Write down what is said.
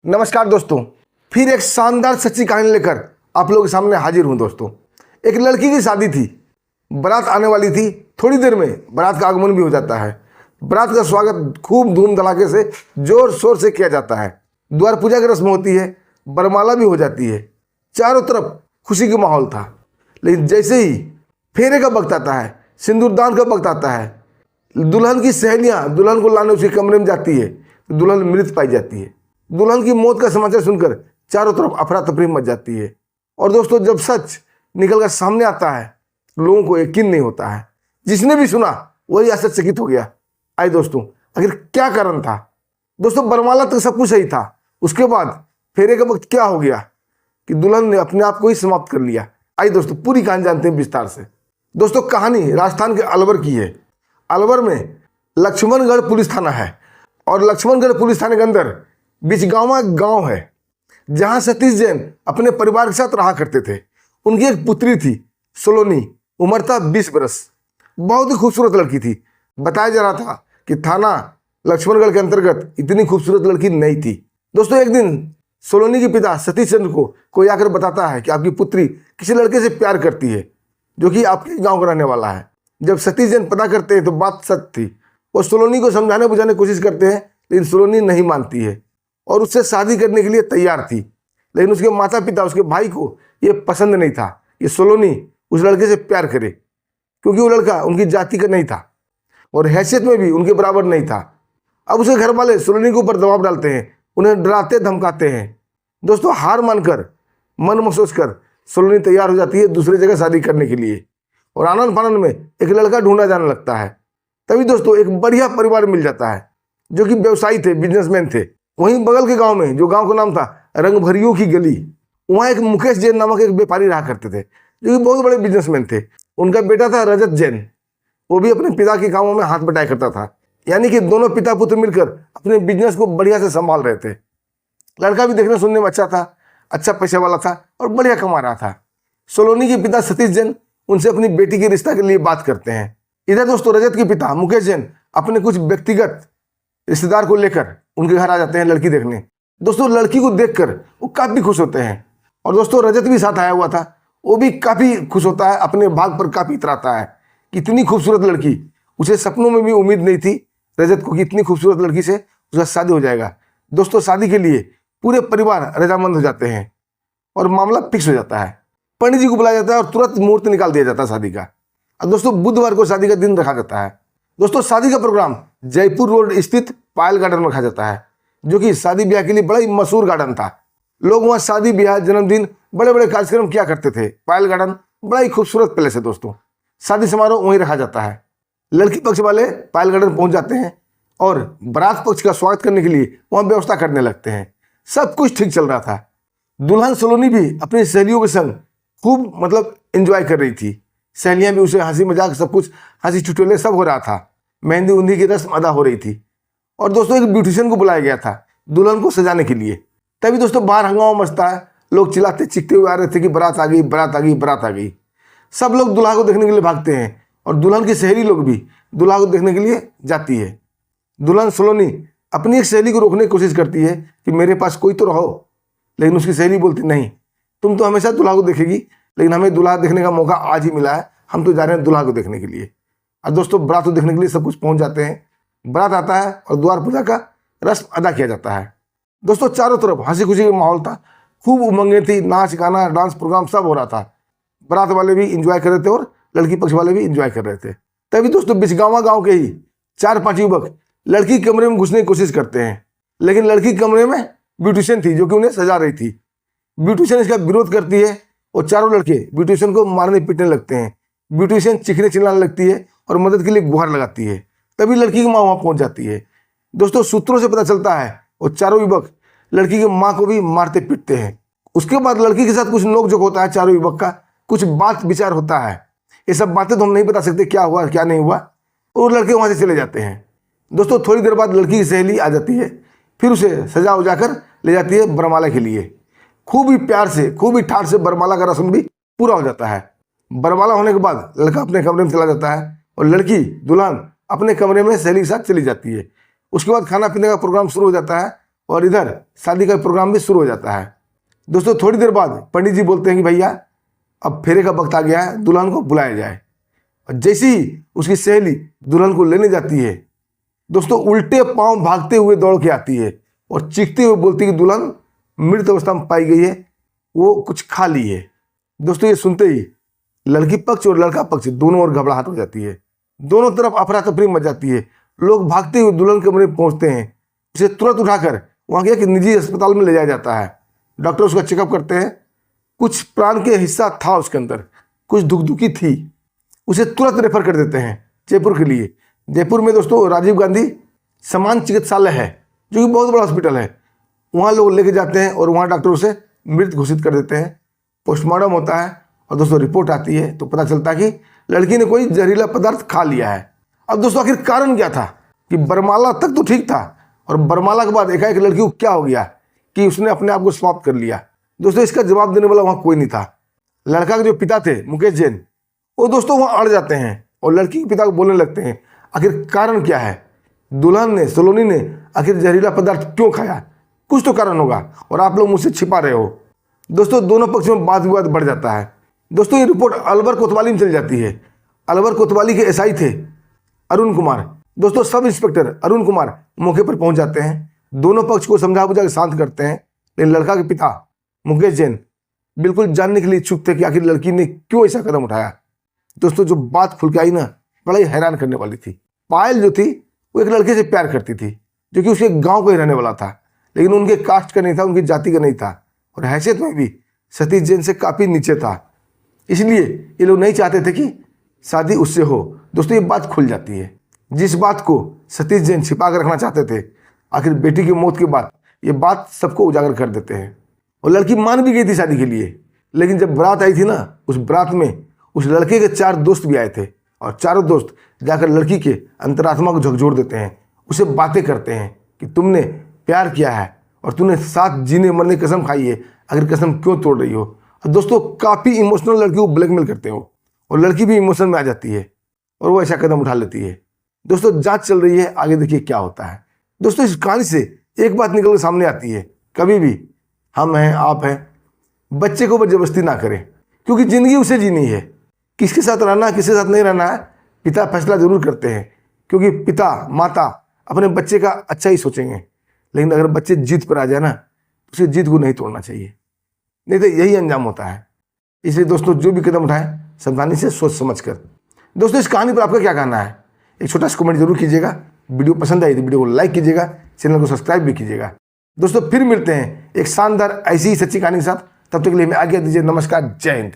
नमस्कार दोस्तों, फिर एक शानदार सच्ची कहानी लेकर आप लोगों के सामने हाजिर हूं। दोस्तों, एक लड़की की शादी थी, बारात आने वाली थी। थोड़ी देर में बारात का आगमन भी हो जाता है। बारात का स्वागत खूब धूम धड़ाके से जोर शोर से किया जाता है। द्वार पूजा की रस्म होती है, बरमाला भी हो जाती है। चारों तरफ खुशी का माहौल था। लेकिन जैसे ही फेरे का वक्त आता है, सिंदूरदान का वक्त आता है, दुल्हन की सहेलियां दुल्हन को लाने उसके कमरे में जाती है तो दुल्हन मृत पाई जाती है। दुल्हन की मौत का समाचार सुनकर चारों तरफ अफरा तफरी मच जाती है। और दोस्तों, जब सच निकलकर सामने आता है, लोगों को यकीन नहीं होता है। जिसने भी सुना वही आश्चर्यचकित हो गया। आइए दोस्तों, आखिर क्या कारण था? दोस्तों, बरमाला तक सब कुछ सही था। उसके बाद फेरे का वक्त क्या हो गया कि दुल्हन ने अपने आप को ही समाप्त कर लिया। आइए दोस्तों, पूरी कहानी जानते हैं विस्तार से। दोस्तों, कहानी राजस्थान के अलवर की है। अलवर में लक्ष्मणगढ़ पुलिस थाना है और लक्ष्मणगढ़ पुलिस थाने के अंदर बिचगांवा एक गांव है जहां सतीश जैन अपने परिवार के साथ रहा करते थे। उनकी एक पुत्री थी सोलोनी, उम्र था 20 बरस। बहुत ही खूबसूरत लड़की थी। बताया जा रहा था कि थाना लक्ष्मणगढ़ के अंतर्गत इतनी खूबसूरत लड़की नहीं थी। दोस्तों, एक दिन सोलोनी के पिता सतीश चंद्र को कोई आकर बताता है कि आपकी पुत्री किसी लड़के से प्यार करती है जो कि आपके गांव का रहने वाला है। जब सतीश जैन पता करते हैं तो बात सच थी। वो सोलोनी को समझाने बुझाने की कोशिश करते हैं, लेकिन सोलोनी नहीं मानती है और उससे शादी करने के लिए तैयार थी। लेकिन उसके माता पिता, उसके भाई को ये पसंद नहीं था कि सोलोनी उस लड़के से प्यार करे, क्योंकि वो लड़का उनकी जाति का नहीं था और हैसियत में भी उनके बराबर नहीं था। अब उसके घर वाले सोलोनी के ऊपर दबाव डालते हैं, उन्हें डराते धमकाते हैं। दोस्तों, हार मानकर, मन महसूस कर सोलोनी तैयार हो जाती है दूसरी जगह शादी करने के लिए और आनंद फानंद में एक लड़का ढूंढा जाने लगता है। तभी दोस्तों एक बढ़िया परिवार मिल जाता है जो कि व्यवसायी थे, बिजनेसमैन थे। वहीं बगल के गांव में, जो गांव का नाम था रंगभरियों की गली, वहां एक मुकेश जैन नामक एक व्यापारी रहा करते थे जो कि बहुत बड़े बिजनेसमैन थे। उनका बेटा था रजत जैन, वो भी अपने पिता के कामों में हाथ बटाया करता था। यानी कि दोनों पिता पुत्र मिलकर अपने बिजनेस को बढ़िया से संभाल रहे थे। लड़का भी देखने सुनने में अच्छा था, अच्छा पैसे वाला था और बढ़िया कमा रहा था। सोलोनी के पिता सतीश जैन उनसे अपनी बेटी के रिश्ता के लिए बात करते हैं। इधर दोस्तों रजत के पिता मुकेश जैन अपने कुछ व्यक्तिगत रिश्तेदार को लेकर उनके घर आ जाते हैं लड़की देखने। दोस्तों, लड़की को देखकर वो काफी खुश होते हैं और दोस्तों रजत भी साथ आया हुआ था। वो भी काफी खुश होता है, अपने भाग पर काफी इतराता है कि इतनी खूबसूरत लड़की, उसे सपनों में भी उम्मीद नहीं थी रजत को कि इतनी खूबसूरत लड़की से उसका शादी हो जाएगा। दोस्तों, शादी के लिए पूरे परिवार रजामंद हो जाते हैं और मामला फिक्स हो जाता है। पंडित जी को बुलाया जाता है और तुरंत मुहूर्त निकाल दिया जाता है शादी का। और दोस्तों, बुधवार को शादी का दिन रखा जाता है। दोस्तों, शादी का प्रोग्राम जयपुर रोड स्थित पायल गार्डन में रखा जाता है, जो कि शादी ब्याह के लिए बड़ा ही मशहूर गार्डन था। लोग वहाँ शादी ब्याह, जन्मदिन, बड़े बड़े कार्यक्रम किया करते थे। पायल गार्डन बड़ा ही खूबसूरत प्लेस है। दोस्तों, शादी समारोह वहीं रखा जाता है। लड़की पक्ष वाले पायल गार्डन पहुंच जाते हैं और बारात पक्ष का स्वागत करने के लिए वहाँ व्यवस्था करने लगते हैं। सब कुछ ठीक चल रहा था। दुल्हन सोलोनी भी अपनी सहेलियों के संग खूब एंजॉय कर रही थी। सहेलियां भी उसे हंसी मजाक, सब कुछ हंसी ठिठोले सब हो रहा था। मेहंदी उंदी की रस्म अदा हो रही थी और दोस्तों एक ब्यूटिशियन को बुलाया गया था दुल्हन को सजाने के लिए। तभी दोस्तों बाहर हंगामा मचता है। लोग चिल्लाते चीखते हुए आ रहे थे कि बारात आ गई, बारात आ गई, बारात आ गई। सब लोग दुल्हा को देखने के लिए भागते हैं और दुल्हन की सहेली लोग भी दुल्हा को देखने के लिए जाती है। दुल्हन सोलोनी अपनी एक सहेली को रोकने की कोशिश करती है कि मेरे पास कोई तो रहो, लेकिन उसकी सहेली बोलती नहीं, तुम तो हमेशा दुल्हा को देखेगी, लेकिन हमें दुल्हा देखने का मौका आज ही मिला है, हम तो जा रहे हैं दुल्हा को देखने के लिए। और दोस्तों, बारात को देखने के लिए सब कुछ पहुंच जाते हैं। बारात आता है और द्वार पूजा का रस्म अदा किया जाता है। दोस्तों, चारों तरफ हंसी खुशी का माहौल था, खूब उमंगें थी, नाच गाना डांस प्रोग्राम सब हो रहा था। बारात वाले भी इंजॉय कर रहे थे और लड़की पक्ष वाले भी इंजॉय कर रहे थे। तभी दोस्तों बिचगांवा गांव के ही 4-5 युवक लड़की के कमरे में घुसने की कोशिश करते हैं, लेकिन लड़की के कमरे में ब्यूटिशियन थी जो कि उन्हें सजा रही थी। ब्यूटिशियन इसका विरोध करती है और चारों लड़के ब्यूटिशियन को मारने पीटने लगते हैं। ब्यूटिशियन चीखने चिल्लाने लगती है और मदद के लिए गुहार लगाती है। तभी लड़की की माँ वहाँ पहुँच जाती है। दोस्तों, सूत्रों से पता चलता है और चारों युवक लड़की की माँ को भी मारते पीटते हैं। उसके बाद लड़की के साथ कुछ नोकझोंक होता है, चारों युवक का कुछ बात विचार होता है। ये सब बातें तो हम नहीं बता सकते क्या हुआ क्या नहीं हुआ, और लड़के वहाँ से चले जाते हैं। दोस्तों, थोड़ी देर बाद लड़की की सहेली आ जाती है, फिर उसे सजा उजा कर ले जाती है बरमाला के लिए। खूब ही प्यार से, खूब ही ठाठ से बरमाला का रस्म भी पूरा हो जाता है। बरमाला होने के बाद लड़का अपने कमरे में चला जाता है और लड़की दुल्हन अपने कमरे में सहेली के साथ चली जाती है। उसके बाद खाना पीने का प्रोग्राम शुरू हो जाता है और इधर शादी का प्रोग्राम भी शुरू हो जाता है। दोस्तों थोड़ी देर बाद पंडित जी बोलते हैं कि भैया अब फेरे का वक्त आ गया है, दुल्हन को बुलाया जाए। और जैसे ही उसकी सहेली दुल्हन को लेने जाती है, दोस्तों उल्टे पांव भागते हुए दौड़ के आती है और चीखते हुए बोलती है कि दुल्हन मृत अवस्था में पाई गई है, वो कुछ खा ली है। दोस्तों ये सुनते ही लड़की पक्ष और लड़का पक्ष दोनों ओर घबराहट हो जाती है, दोनों तरफ अफरा तफरी मच जाती है। लोग भागते हुए दुल्हन के कमरे पहुंचते हैं, उसे तुरंत उठाकर वहाँ के एक निजी अस्पताल में ले जाया जाता है। डॉक्टर उसका चेकअप करते हैं, कुछ प्राण के हिस्सा था उसके अंदर, कुछ दुखी थी, उसे तुरंत रेफर कर देते हैं जयपुर के लिए। जयपुर में दोस्तों राजीव गांधी समान चिकित्सालय है जो कि बहुत बड़ा हॉस्पिटल है, वहाँ लोग लेके जाते हैं और वहाँ डॉक्टर उसे मृत घोषित कर देते हैं। पोस्टमार्टम होता है और दोस्तों रिपोर्ट आती है तो पता चलता है कि लड़की ने कोई जहरीला पदार्थ खा लिया है। अब दोस्तों आखिर कारण क्या था कि बरमाला तक तो ठीक था और बरमाला के बाद एकाएक लड़की को क्या हो गया कि उसने अपने आप को समाप्त कर लिया। दोस्तों इसका जवाब देने वाला वहाँ कोई नहीं था। लड़का के जो पिता थे मुकेश जैन, वो दोस्तों वहाँ अड़ जाते हैं और लड़की के पिता को बोलने लगते हैं आखिर कारण क्या है, दुल्हन ने सलोनी ने आखिर जहरीला पदार्थ क्यों खाया, कुछ तो कारण होगा और आप लोग मुझसे छिपा रहे हो। दोस्तों दोनों पक्ष में वाद विवाद बढ़ जाता है। दोस्तों ये रिपोर्ट अलवर कोतवाली में चली जाती है। अलवर कोतवाली के एसआई थे अरुण कुमार। दोस्तों सब इंस्पेक्टर अरुण कुमार मौके पर पहुंच जाते हैं, दोनों पक्ष को समझा बुझा के शांत करते हैं। लेकिन लड़का के पिता मुकेश जैन बिल्कुल जानने के लिए इच्छुक थे कि आखिर लड़की ने क्यों ऐसा कदम उठाया। दोस्तों जो बात खुल के आई ना, बड़ा ही हैरान करने वाली थी। पायल जो थी वो एक लड़के से प्यार करती थी जो कि उसके गांव का ही रहने वाला था, लेकिन उनके कास्ट का नहीं था, उनकी जाति का नहीं था और हैसियत में भी सतीश जैन से काफ़ी नीचे था। इसलिए ये लोग नहीं चाहते थे कि शादी उससे हो। दोस्तों ये बात खुल जाती है। जिस बात को सतीश जैन छिपा कर रखना चाहते थे, आखिर बेटी की मौत के बाद ये बात सबको उजागर कर देते हैं। और लड़की मान भी गई थी शादी के लिए, लेकिन जब बारात आई थी ना, उस बारात में उस लड़के के 4 दोस्त भी आए थे और चारों दोस्त जाकर लड़की के अंतरात्मा को झकझोर देते हैं, उसे बातें करते हैं कि तुमने प्यार किया है और तूने साथ जीने मरने की कसम खाई है, आखिर कसम क्यों तोड़ रही हो। और दोस्तों काफ़ी इमोशनल लड़की को ब्लैकमेल करते हो और लड़की भी इमोशन में आ जाती है और वो ऐसा कदम उठा लेती है। दोस्तों जांच चल रही है, आगे देखिए क्या होता है। दोस्तों इस कहानी से एक बात निकल के सामने आती है, कभी भी हम हैं आप हैं, बच्चे को जबरदस्ती ना करें, क्योंकि ज़िंदगी उसे जीनी है। किसके साथ रहना है किसके साथ नहीं रहना है पिता फैसला जरूर करते हैं, क्योंकि पिता माता अपने बच्चे का अच्छा ही सोचेंगे। लेकिन अगर बच्चे जीत पर आ जाए ना, तो उसे जीत को नहीं तोड़ना चाहिए, नहीं तो यही अंजाम होता है। इसलिए दोस्तों जो भी कदम उठाएं सावधानी से सोच समझ कर। दोस्तों इस कहानी पर आपका क्या कहना है, एक छोटा सा कमेंट जरूर कीजिएगा। वीडियो पसंद आई तो वीडियो को लाइक कीजिएगा, चैनल को सब्सक्राइब भी कीजिएगा। दोस्तों फिर मिलते हैं एक शानदार ऐसी ही सच्ची कहानी के साथ, तब तक के लिए हमें आज्ञा दीजिए। नमस्कार, जय हिंद।